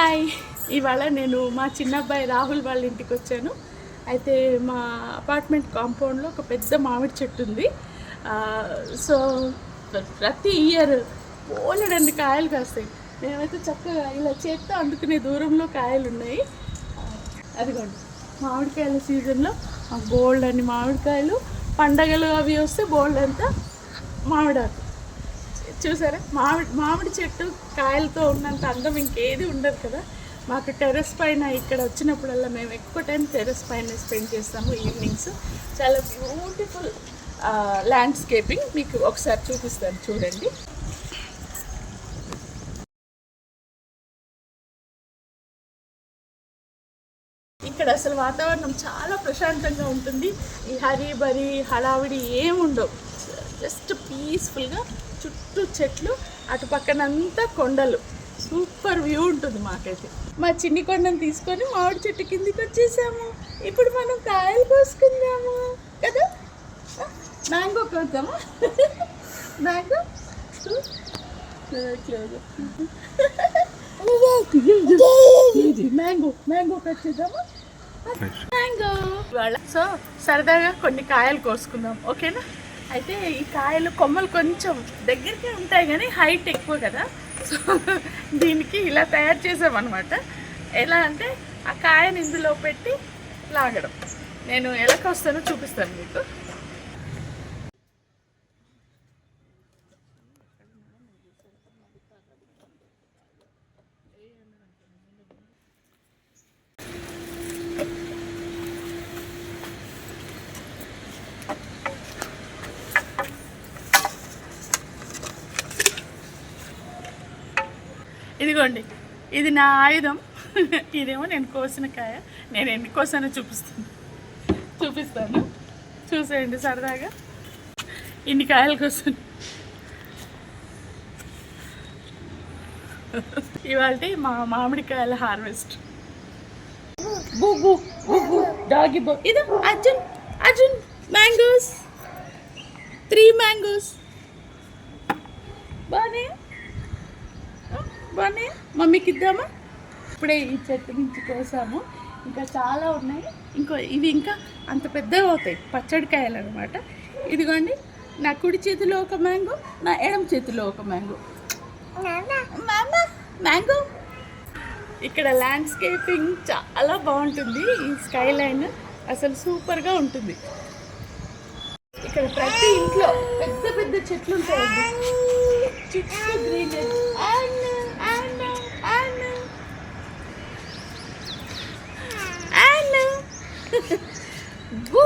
Hi, ఇవాళ నేను మా చిన్నబ్బాయి రాహుల్ వాళ్ళ ఇంటికి వచ్చాను. అయితే మా అపార్ట్మెంట్ కాంపౌండ్లో ఒక పెద్ద మామిడి చెట్టు ఉంది. సో ప్రతి ఇయర్ బోలెడన్ని కాయలు కాస్తాయి. మేమైతే చక్కగా ఇలా చేత్తో అందుకునే దూరంలో కాయలు ఉన్నాయి. అదిగోండి మామిడికాయల సీజన్లో బోల్డ్ అన్ని మామిడికాయలు, పండగలు అవి వస్తే బోల్డ్ అంతా మామిడాకు. చూసారా, మామిడి చెట్టు కాయలతో ఉన్నంత అందం ఇంకేది ఉండదు కదా. మాకు టెర్రస్ పైన ఇక్కడ వచ్చినప్పుడల్లా మేము ఎక్కువ టైం టెర్రస్ పైన స్పెండ్ చేస్తాము ఈవినింగ్స్. చాలా బ్యూటిఫుల్ ల్యాండ్స్కేపింగ్ మీకు ఒకసారి చూపిస్తాను, చూడండి. ఇక్కడ అసలు వాతావరణం చాలా ప్రశాంతంగా ఉంటుంది. ఈ హరీ బరీ హడావిడి ఏముండవు, జస్ట్ పీస్ఫుల్గా. చుట్టూ చెట్లు, అటు పక్కనంతా కొండలు, సూపర్ వ్యూ ఉంటుంది మాకైతే. మా చిన్ని కొండను తీసుకొని మామిడి చెట్టు కిందికి వచ్చేసాము. ఇప్పుడు మనం కాయలు కోసుకుందాము కదా. మ్యాంగో కోద్దామా? మ్యాంగో మ్యాంగో మ్యాంగో కట్ చేద్దామా? మ్యాంగో. సో సరదాగా కొన్ని కాయలు కోసుకుందాం, ఓకేనా? అయితే ఈ కాయలు కొమ్మలు కొంచెం దగ్గరికి ఉంటాయి కానీ హైట్ ఎక్కువ కదా. సో దీనికి ఇలా తయారు చేసామన్నమాట. ఎలా అంటే ఆ కాయని ఇందులో పెట్టి లాగడం. నేను ఎలా కోస్తానో చూపిస్తాను మీకు. ఇదిగోండి, ఇది నా ఆయుధం. ఇదేమో నేను కోసిన కాయ. నేను ఎన్ని కోసానో చూపిస్తాను, చూసేయండి సరదాగా. ఇన్ని కాయలు కోసాను ఇవాళ మా మామిడికాయల హార్వెస్ట్. బూ బూ బూ బూ డాగి బో. ఇది అర్జున్ మ్యాంగోస్, 3 మ్యాంగోస్. బానే మమ్మీకి ఇద్దామా? ఇప్పుడే ఈ చెట్టు నుంచి కోసాము, ఇంకా చాలా ఉన్నాయి. ఇవి ఇంకా అంత పెద్దగా అవుతాయి, పచ్చడికాయలు అనమాట. ఇదిగోండి, నా కుడి చేతిలో ఒక మ్యాంగో, నా ఎడమ చేతిలో ఒక మ్యాంగో. మ్యాంగో. ఇక్కడ ల్యాండ్స్కేపింగ్ చాలా బాగుంటుంది. ఈ స్కై లైన్ అసలు సూపర్గా ఉంటుంది. ఇక్కడ ప్రతి ఇంట్లో పెద్ద పెద్ద చెట్లు ఉంటాయండి, చుట్టూ గ్రీనరీ. Woo!